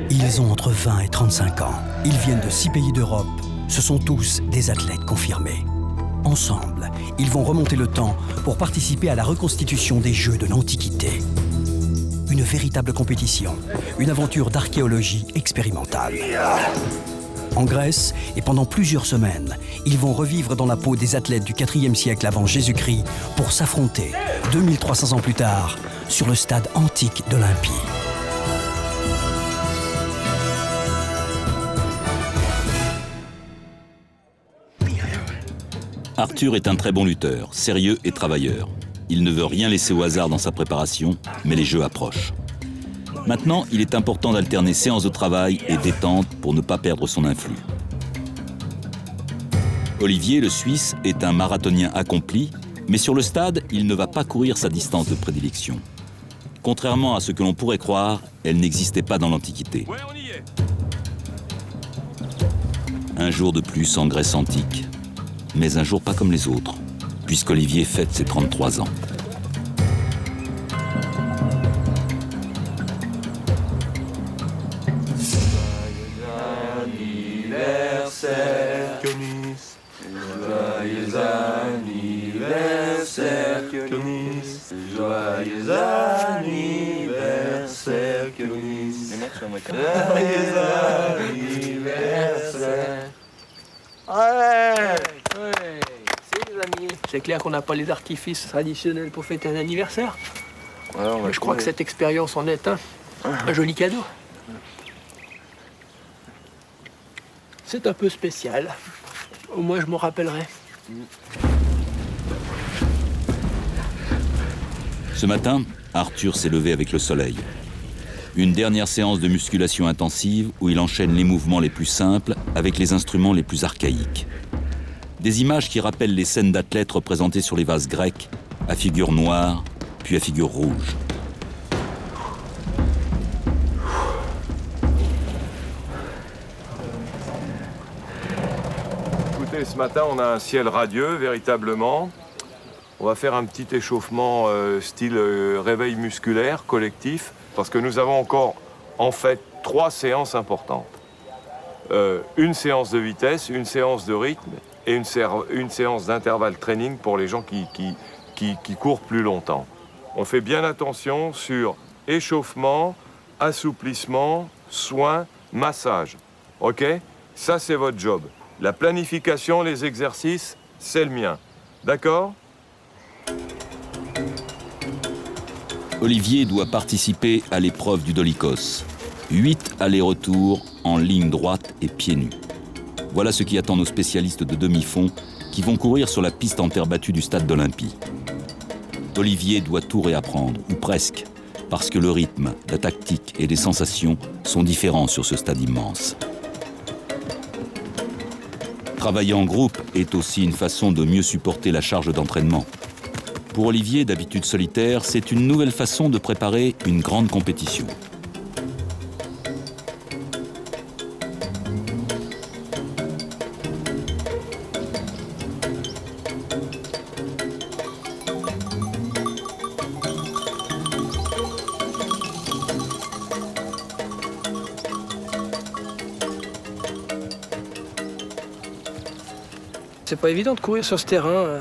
Ils ont entre 20 et 35 ans. Ils viennent de 6 pays d'Europe. Ce sont tous des athlètes confirmés. Ensemble, ils vont remonter le temps pour participer à la reconstitution des Jeux de l'Antiquité. Une véritable compétition, une aventure d'archéologie expérimentale. En Grèce, et pendant plusieurs semaines, ils vont revivre dans la peau des athlètes du IVe siècle avant Jésus-Christ pour s'affronter, 2300 ans plus tard, sur le stade antique d'Olympie. Arthur est un très bon lutteur, sérieux et travailleur. Il ne veut rien laisser au hasard dans sa préparation, mais les Jeux approchent. Maintenant, il est important d'alterner séances de travail et détente pour ne pas perdre son influx. Olivier, le Suisse, est un marathonien accompli, mais sur le stade, il ne va pas courir sa distance de prédilection. Contrairement à ce que l'on pourrait croire, elle n'existait pas dans l'Antiquité. Ouais, on y est. Un jour de plus en Grèce antique, mais un jour pas comme les autres, puisqu'Olivier fête ses 33 ans. Joyeux anniversaire, Dionis. Joyeux anniversaire, Dionis. Joyeux anniversaire. Ouais. C'est les amis. C'est clair qu'on n'a pas les artifices traditionnels pour fêter un anniversaire. Ouais, je crois que cette expérience en est un joli cadeau. C'est un peu spécial. Au moins, je m'en rappellerai. Ce matin, Arthur s'est levé avec le soleil. Une dernière séance de musculation intensive où il enchaîne les mouvements les plus simples avec les instruments les plus archaïques. Des images qui rappellent les scènes d'athlètes représentées sur les vases grecs, à figure noire, puis à figure rouge. Écoutez, ce matin, on a un ciel radieux, véritablement. On va faire un petit échauffement style réveil musculaire collectif, parce que nous avons encore, en fait, 3 séances importantes. Une séance de vitesse, une séance de rythme et une séance d'intervalle training pour les gens qui courent plus longtemps. On fait bien attention sur échauffement, assouplissement, soins, massage. OK? Ça, c'est votre job. La planification, les exercices, c'est le mien. D'accord? Olivier doit participer à l'épreuve du Dolichos. 8 allers-retours en ligne droite et pieds nus. Voilà ce qui attend nos spécialistes de demi-fond qui vont courir sur la piste en terre battue du stade d'Olympie. Olivier doit tout réapprendre, ou presque, parce que le rythme, la tactique et les sensations sont différents sur ce stade immense. Travailler en groupe est aussi une façon de mieux supporter la charge d'entraînement. Pour Olivier, d'habitude solitaire, c'est une nouvelle façon de préparer une grande compétition. C'est pas évident de courir sur ce terrain.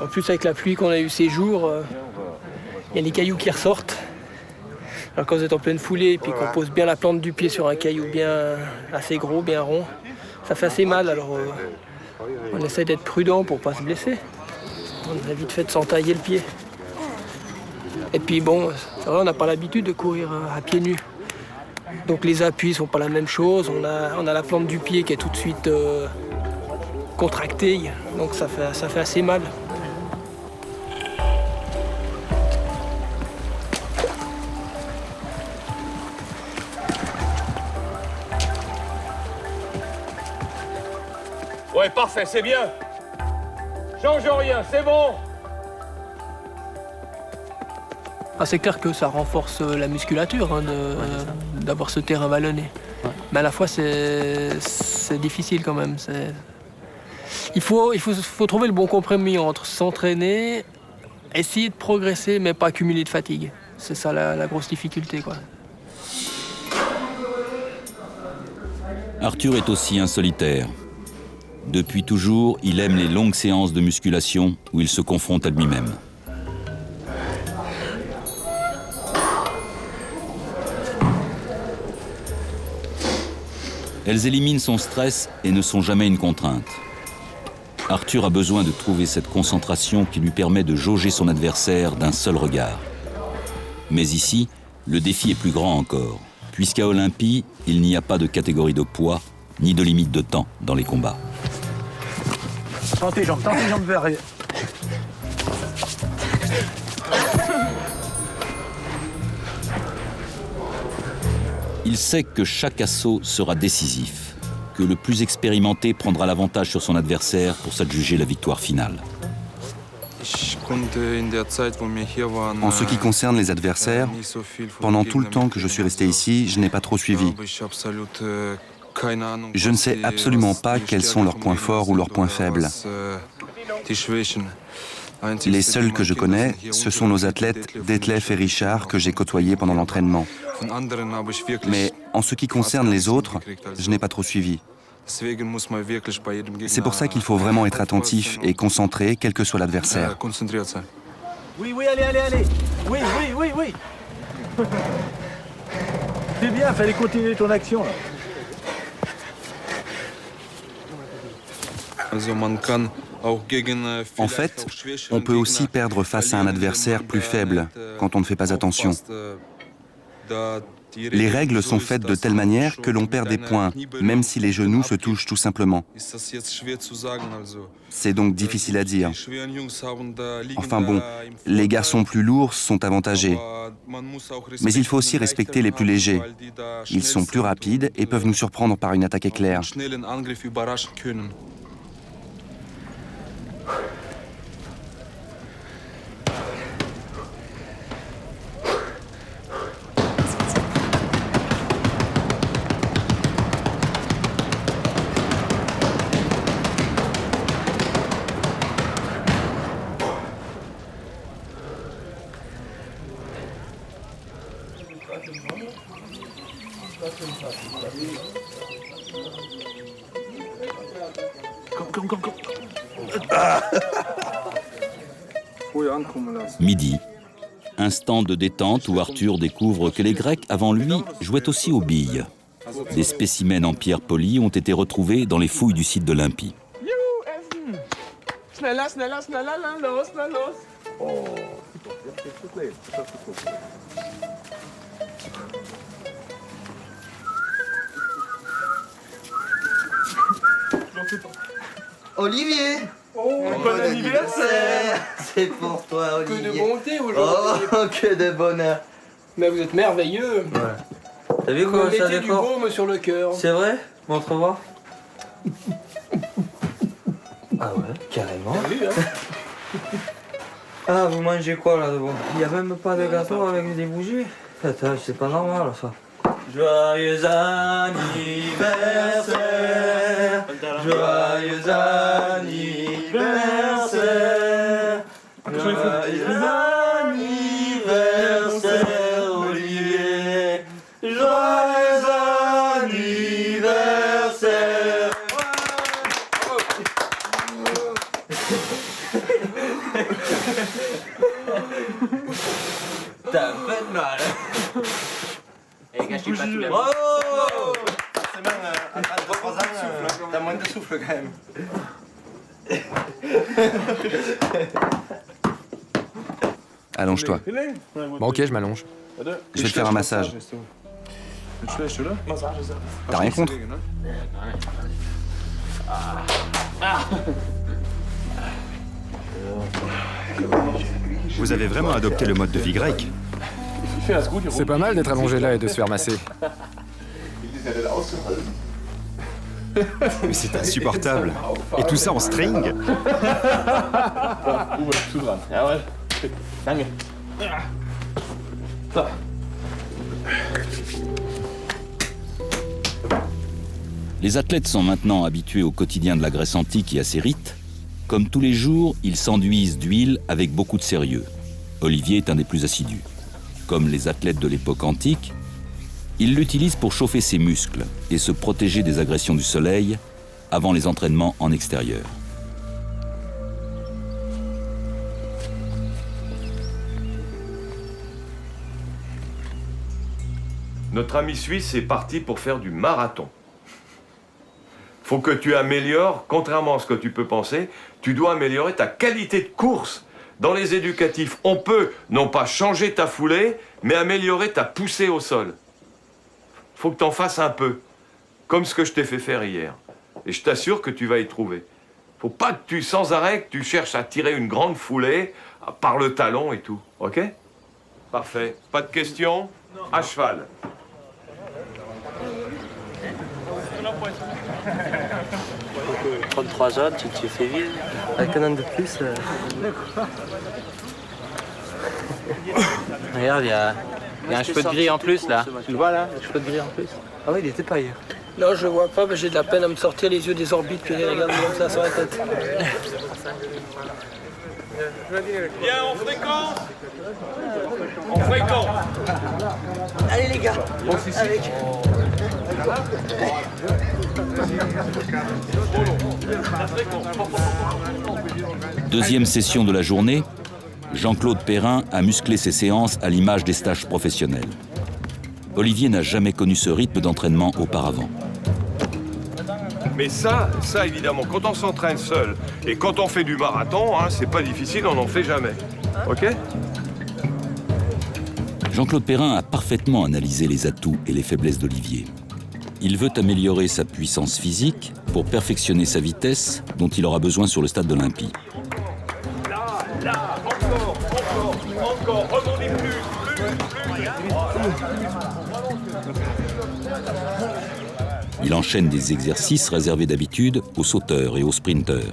En plus, avec la pluie qu'on a eue ces jours, il y a les cailloux qui ressortent. Alors quand vous êtes en pleine foulée et puis qu'on pose bien la plante du pied sur un caillou bien assez gros, bien rond, ça fait assez mal. Alors on essaie d'être prudent pour pas se blesser. On a vite fait de s'entailler le pied. Et puis bon, c'est vrai, on n'a pas l'habitude de courir à pieds nus. Donc les appuis sont pas la même chose. On a la plante du pied qui est tout de suite contractée, donc ça fait assez mal. Ouais, parfait, c'est bien. Change rien, c'est bon. Ah, c'est clair que ça renforce la musculature d'avoir ce terrain vallonné. Ouais. Mais à la fois, c'est difficile quand même. Il faut trouver le bon compromis entre s'entraîner, essayer de progresser, mais pas accumuler de fatigue. C'est ça la grosse difficulté, quoi. Arthur est aussi un solitaire. Depuis toujours, il aime les longues séances de musculation où il se confronte à lui-même. Elles éliminent son stress et ne sont jamais une contrainte. Arthur a besoin de trouver cette concentration qui lui permet de jauger son adversaire d'un seul regard. Mais ici, le défi est plus grand encore, puisqu'à Olympie, il n'y a pas de catégorie de poids, ni de limite de temps dans les combats. Tentez jambes vers... Il sait que chaque assaut sera décisif, que le plus expérimenté prendra l'avantage sur son adversaire pour s'adjuger la victoire finale. En ce qui concerne les adversaires, pendant tout le temps que je suis resté ici, je n'ai pas trop suivi. Je ne sais absolument pas quels sont leurs points forts ou leurs points faibles. Les seuls que je connais, ce sont nos athlètes Detlef et Richard que j'ai côtoyés pendant l'entraînement. Mais en ce qui concerne les autres, je n'ai pas trop suivi. C'est pour ça qu'il faut vraiment être attentif et concentré, quel que soit l'adversaire. Oui, allez. Oui. C'est bien, fallait continuer ton action, là. En fait, on peut aussi perdre face à un adversaire plus faible quand on ne fait pas attention. Les règles sont faites de telle manière que l'on perd des points, même si les genoux se touchent tout simplement. C'est donc difficile à dire. Enfin bon, les garçons plus lourds sont avantagés. Mais il faut aussi respecter les plus légers. Ils sont plus rapides et peuvent nous surprendre par une attaque éclair. Midi, instant de détente où Arthur découvre que les Grecs avant lui jouaient aussi aux billes. Des spécimens en pierre polie ont été retrouvés dans les fouilles du site d'Olympie. Olivier! Bon anniversaire! C'est pour toi, Olivier. Que de bonté aujourd'hui! Oh, que de bonheur! Mais vous êtes merveilleux! Ouais. T'as vu Vous comment ça mettez du décore? baume sur le cœur! C'est vrai? Montre-moi. Ah ouais, carrément. T'as vu, hein? Ah, vous mangez quoi là-dedans? Il n'y a même pas de gâteau avec des bougies? Attends, c'est pas normal ça. Joyeux anniversaire, joyeux anniversaire, joyeux anniversaire, Olivier, joyeux anniversaire. T'as un peu de mal. Eh gars, je suis pas tout Bravo! C'est même à 3 ans, t'as moins de souffle quand même. Allonge-toi. Bon, ok, je m'allonge. Je vais te faire un massage. T'as rien contre? Vous avez vraiment adopté le mode de vie grec. C'est pas mal d'être allongé là et de se faire masser. Mais c'est insupportable. Et tout ça en string. Les athlètes sont maintenant habitués au quotidien de la Grèce antique et à ses rites. Comme tous les jours, ils s'enduisent d'huile avec beaucoup de sérieux. Olivier est un des plus assidus. Comme les athlètes de l'époque antique, Il l'utilise pour chauffer ses muscles et se protéger des agressions du soleil avant les entraînements en extérieur. Notre ami suisse est parti pour faire du marathon. Faut que tu améliores, contrairement à ce que tu peux penser, tu dois améliorer ta qualité de course. Dans les éducatifs, on peut non pas changer ta foulée, mais améliorer ta poussée au sol. Faut que tu en fasses un peu, comme ce que je t'ai fait faire hier. Et je t'assure que tu vas y trouver. Faut pas que tu, sans arrêt, que tu cherches à tirer une grande foulée par le talon et tout, ok? Parfait. Pas de questions? À cheval. 33 ans, tu te fais vite. Avec un an de plus. Regarde, il y a un cheveu de gris en plus là. Tu le vois là, le cheveu de gris en plus. Ah oui, il était pas hier. Non, je le vois pas, mais j'ai de la peine à me sortir les yeux des orbites puis les regarder comme ça sur la tête. Bien, en fréquence. En fréquence. Allez les gars, avec. Deuxième session de la journée, Jean-Claude Perrin a musclé ses séances à l'image des stages professionnels. Olivier n'a jamais connu ce rythme d'entraînement auparavant. Mais ça évidemment, quand on s'entraîne seul et quand on fait du marathon, hein, c'est pas difficile, on n'en fait jamais. Ok? Jean-Claude Perrin a parfaitement analysé les atouts et les faiblesses d'Olivier. Il veut améliorer sa puissance physique pour perfectionner sa vitesse dont il aura besoin sur le stade d'Olympie. Là, encore, rebondis plus. Il enchaîne des exercices réservés d'habitude aux sauteurs et aux sprinteurs.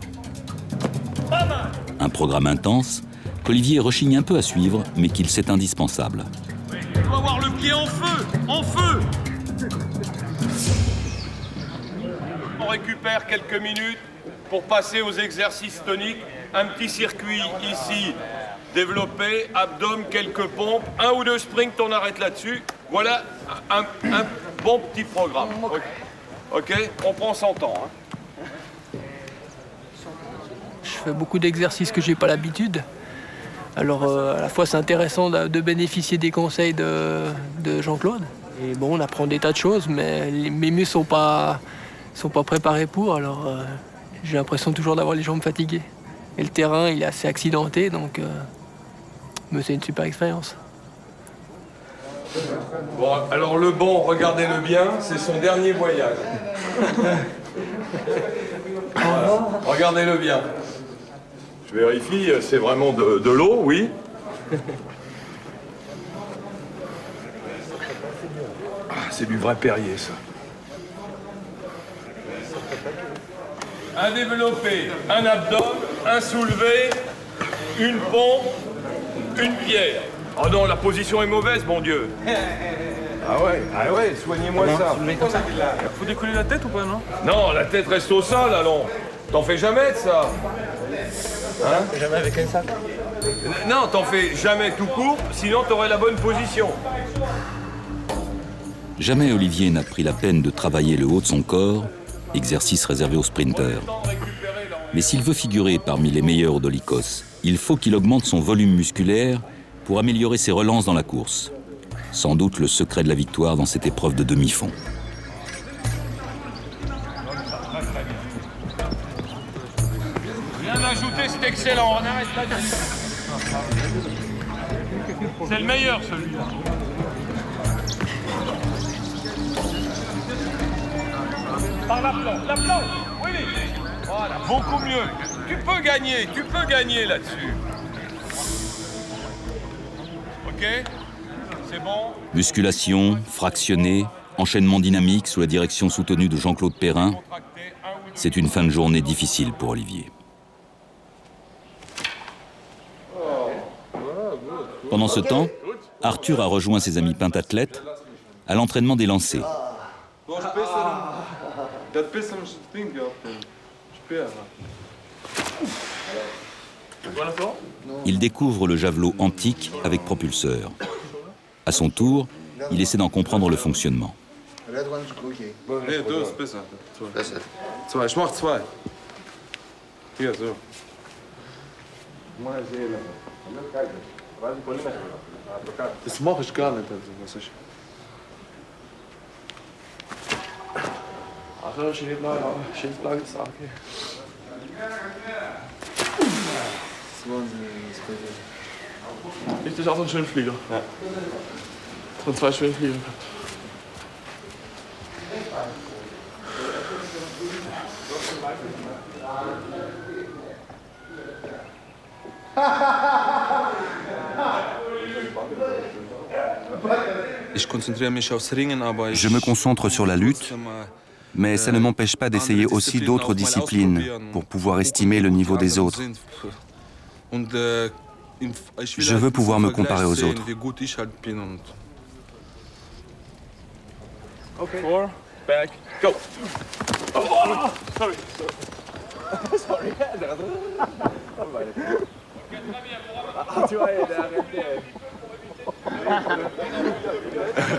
Un programme intense qu'Olivier rechigne un peu à suivre, mais qu'il sait indispensable. Tu dois avoir le pied en feu. On récupère quelques minutes pour passer aux exercices toniques. Un petit circuit ici, développé, abdomen, quelques pompes, 1 ou 2 sprints, on arrête là-dessus. Voilà un bon petit programme. Ok, on prend son temps. Hein. Je fais beaucoup d'exercices que j'ai pas l'habitude. Alors à la fois c'est intéressant de bénéficier des conseils de Jean-Claude. Et bon, on apprend des tas de choses, mais mes muscles sont pas préparés pour. Alors j'ai l'impression toujours d'avoir les jambes fatiguées. Et le terrain, il est assez accidenté, donc mais c'est une super expérience. Bon, alors le bon, regardez-le bien, c'est son dernier voyage. Voilà. Regardez-le bien. Je vérifie, c'est vraiment de l'eau, oui. C'est du vrai Perrier, ça. Un développé, un abdomen, un soulevé, une pompe, une pierre. Oh non, la position est mauvaise, mon Dieu. Ah ouais, soignez-moi ça. Faut décoller la tête ou pas, non? Non, la tête reste au sol, allons. T'en fais jamais de ça. Hein? Jamais avec un sac. Non, t'en fais jamais tout court, sinon t'aurais la bonne position. Jamais Olivier n'a pris la peine de travailler le haut de son corps, exercice réservé aux sprinteurs. Mais s'il veut figurer parmi les meilleurs au Dolichos, il faut qu'il augmente son volume musculaire pour améliorer ses relances dans la course. Sans doute le secret de la victoire dans cette épreuve de demi-fond. Rien d'ajouter, c'est excellent. On arrête là. C'est le meilleur, celui-là. Par l'aplomb, oui. Voilà, beaucoup mieux. Tu peux gagner là-dessus. Ok? C'est bon? Musculation, fractionnée, enchaînement dynamique sous la direction soutenue de Jean-Claude Perrin. C'est une fin de journée difficile pour Olivier. Pendant ce temps, Arthur a rejoint ses amis pentathlètes à l'entraînement des lancers. Il découvre le javelot antique avec propulseur. À son tour, il essaie d'en comprendre le fonctionnement. Nee, du ist besser. Zwei. Ich mach zwei. Hier, so. Das mache ich gar nicht, also, was ich. Ach, schön blau gesagt. Richtig auch so ein Schönflieger. Ja. Von 2 Schönfliegern gehabt. Je me concentre sur la lutte, mais ça ne m'empêche pas d'essayer aussi d'autres disciplines pour pouvoir estimer le niveau des autres. Je veux pouvoir me comparer aux autres. Okay. 4, back, go. Oh, sorry. Sorry.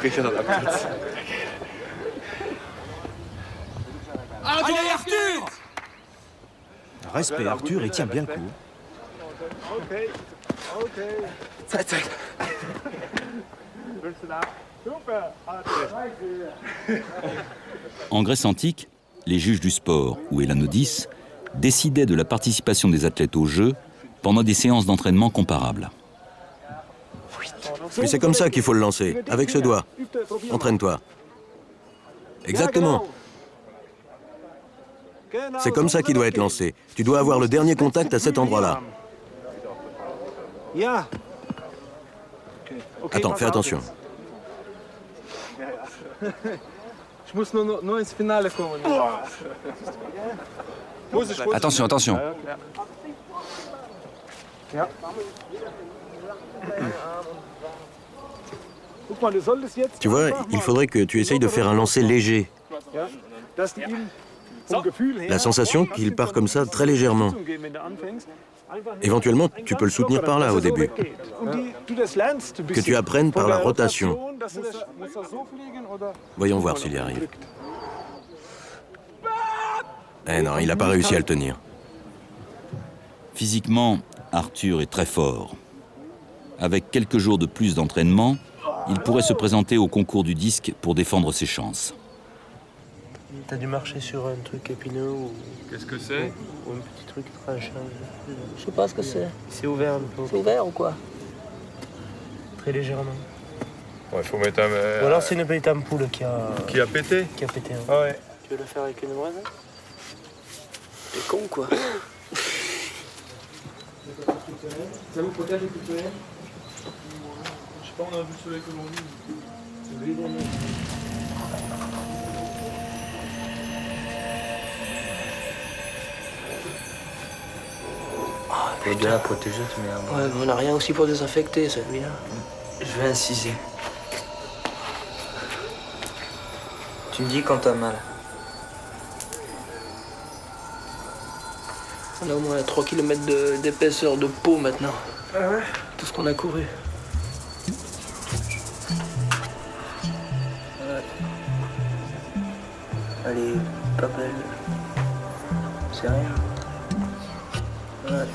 Richard hat abgekürzt. Allez, Arthur! Respect, Arthur, et tiens bien le coup. Zeit. En Grèce antique, les juges du sport, ou Hélanodis, décidaient de la participation des athlètes aux Jeux pendant des séances d'entraînement comparables. Et c'est comme ça qu'il faut le lancer, avec ce doigt. Entraîne-toi. Exactement. C'est comme ça qu'il doit être lancé. Tu dois avoir le dernier contact à cet endroit-là. Attends, fais attention. Attention, attention. Tu vois, il faudrait que tu essayes de faire un lancer léger. La sensation qu'il part comme ça très légèrement. Éventuellement, tu peux le soutenir par là au début. Que tu apprennes par la rotation. Voyons voir s'il y arrive. Eh non, il n'a pas réussi à le tenir. Physiquement, Arthur est très fort. Avec quelques jours de plus d'entraînement, il pourrait se présenter au concours du disque pour défendre ses chances. T'as dû marcher sur un truc épineux ou... Qu'est-ce que c'est? Ou un petit truc tranchant. Je sais pas ce que c'est. C'est ouvert un peu. C'est ouvert ou quoi? Très légèrement. Ouais, faut mettre un... Ou alors c'est une petite ampoule qui a... Qui a pété? Qui a pété. Hein. Ah ouais. Tu veux le faire avec une braise? T'es con quoi? Ça vous protège les coups. Je sais pas, on a vu le soleil aujourd'hui. T'es bien protégé, tu mets un... Ouais, mais on n'a rien aussi pour désinfecter, celui-là. Je vais inciser. Tu me dis quand t'as mal. On a au moins 3 km d'épaisseur de peau maintenant. Ah ouais? Tout ce qu'on a couru. Ouais. Elle est pas belle. C'est rien. Ouais.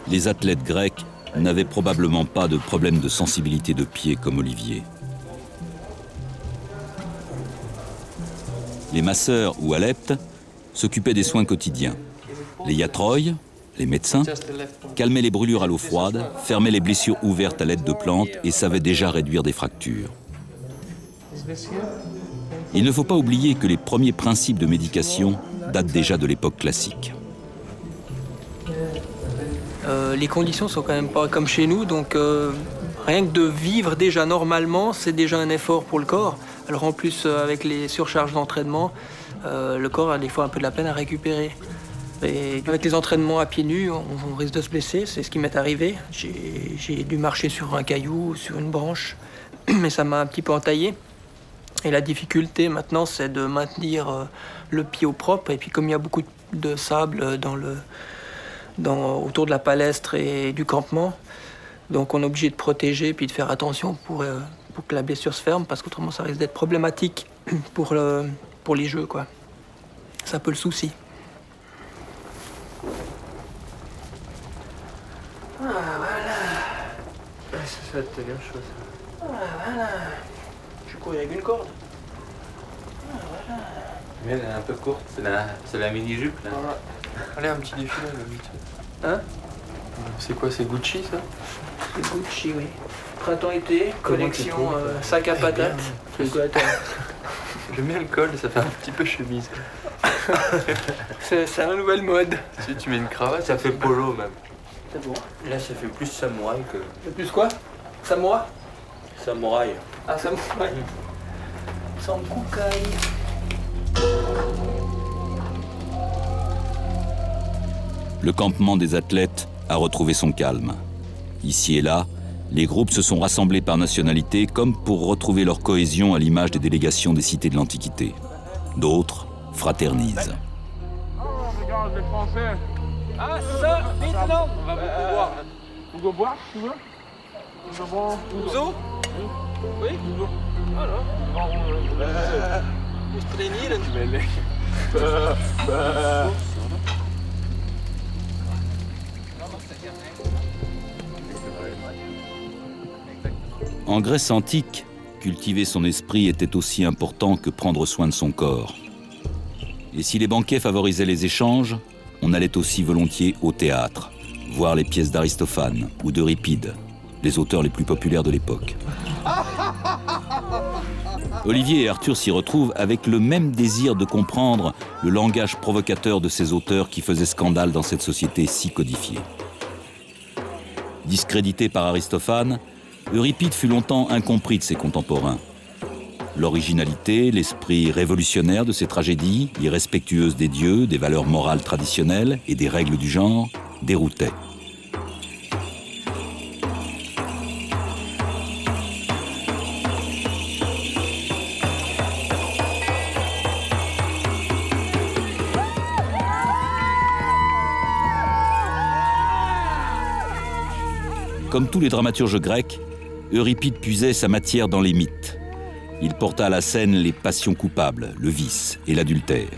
Les athlètes grecs n'avaient probablement pas de problème de sensibilité de pied comme Olivier. Les masseurs ou aleptes s'occupaient des soins quotidiens. Les iatroïs, les médecins, calmaient les brûlures à l'eau froide, fermaient les blessures ouvertes à l'aide de plantes et savaient déjà réduire des fractures. Il ne faut pas oublier que les premiers principes de médication datent déjà de l'époque classique. Les conditions sont quand même pas comme chez nous, donc rien que de vivre déjà normalement, c'est déjà un effort pour le corps. Alors en plus, avec les surcharges d'entraînement, le corps a des fois un peu de la peine à récupérer. Et avec les entraînements à pieds nus, on risque de se blesser, c'est ce qui m'est arrivé. J'ai dû marcher sur un caillou, sur une branche, mais ça m'a un petit peu entaillé. Et la difficulté maintenant, c'est de maintenir le pied au propre. Et puis comme il y a beaucoup de sable autour de la palestre et du campement, donc on est obligé de protéger puis de faire attention pour pour que la blessure se ferme, parce qu'autrement ça risque d'être problématique pour les jeux, quoi. C'est un peu le souci. Ah, voilà. Ça va te tenir chaud, ça. Ah, voilà. Je cours avec une corde. Ah, voilà. Mais elle est un peu courte, c'est la mini-jupe, là. Voilà. Allez, un petit défi, là, vite. Hein? C'est quoi, c'est Gucci, ça? C'est Gucci, oui. Printemps-été, collection sac à patates. C'est quoi, attends? J'aime bien le col, ça fait un petit peu chemise. C'est la nouvelle mode. Si tu mets une cravate, ça fait polo, même. C'est bon. Là, ça fait plus samouraï que... C'est plus quoi? Samouraï? Samouraï. Ah, samouraï. Sankukai. Le campement des athlètes a retrouvé son calme. Ici et là, les groupes se sont rassemblés par nationalité comme pour retrouver leur cohésion à l'image des délégations des cités de l'Antiquité. D'autres fraternisent. Oh, regarde les Français. Ah, ça, maintenant. On va beaucoup boire. Hugo boire, tu veux? Hugo boire. Ouzo? Oui? Hugo. Alors? Muss trainieren. En Grèce antique, cultiver son esprit était aussi important que prendre soin de son corps. Et si les banquets favorisaient les échanges, on allait aussi volontiers au théâtre, voir les pièces d'Aristophane ou d'Euripide, les auteurs les plus populaires de l'époque. Olivier et Arthur s'y retrouvent avec le même désir de comprendre le langage provocateur de ces auteurs qui faisaient scandale dans cette société si codifiée. Discrédité par Aristophane, Euripide fut longtemps incompris de ses contemporains. L'originalité, l'esprit révolutionnaire de ses tragédies, irrespectueuses des dieux, des valeurs morales traditionnelles et des règles du genre, déroutaient. Comme tous les dramaturges grecs, Euripide puisait sa matière dans les mythes. Il porta à la scène les passions coupables, le vice et l'adultère.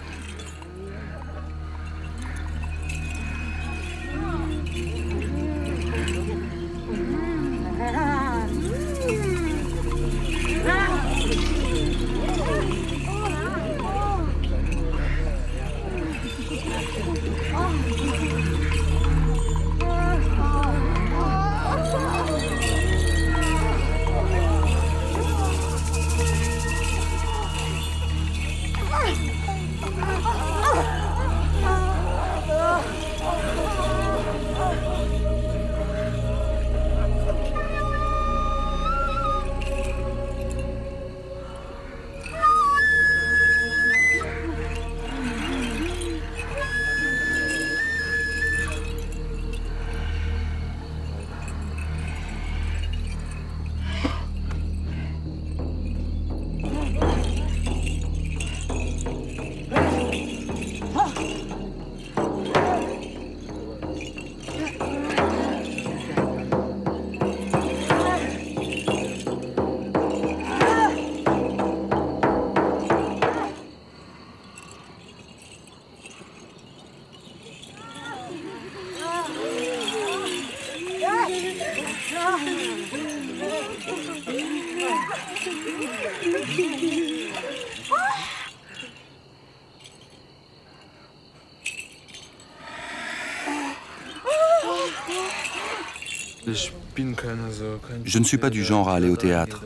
Je ne suis pas du genre à aller au théâtre.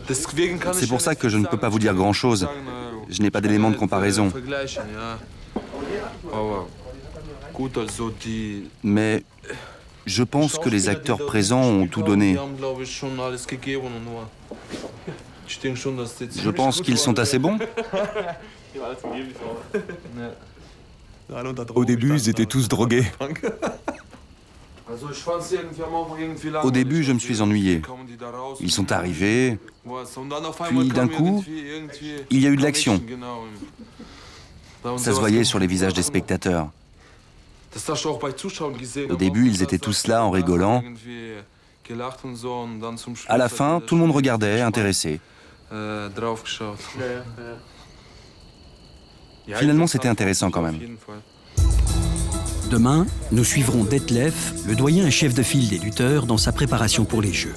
C'est pour ça que je ne peux pas vous dire grand-chose. Je n'ai pas d'éléments de comparaison. Mais je pense que les acteurs présents ont tout donné. Je pense qu'ils sont assez bons. Au début, ils étaient tous drogués. Au début, je me suis ennuyé. Ils sont arrivés, puis d'un coup, il y a eu de l'action. Ça se voyait sur les visages des spectateurs. Au début, ils étaient tous là en rigolant. À la fin, tout le monde regardait, intéressé. Finalement, c'était intéressant quand même. Demain, nous suivrons Detlef, le doyen et chef de file des lutteurs, dans sa préparation pour les Jeux.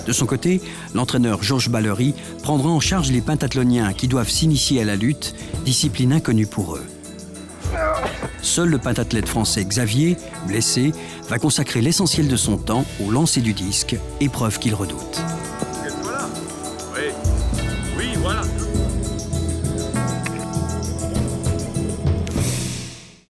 De son côté, l'entraîneur Georges Ballery prendra en charge les pentathloniens qui doivent s'initier à la lutte, discipline inconnue pour eux. Seul le pentathlète français Xavier, blessé, va consacrer l'essentiel de son temps au lancer du disque, épreuve qu'il redoute.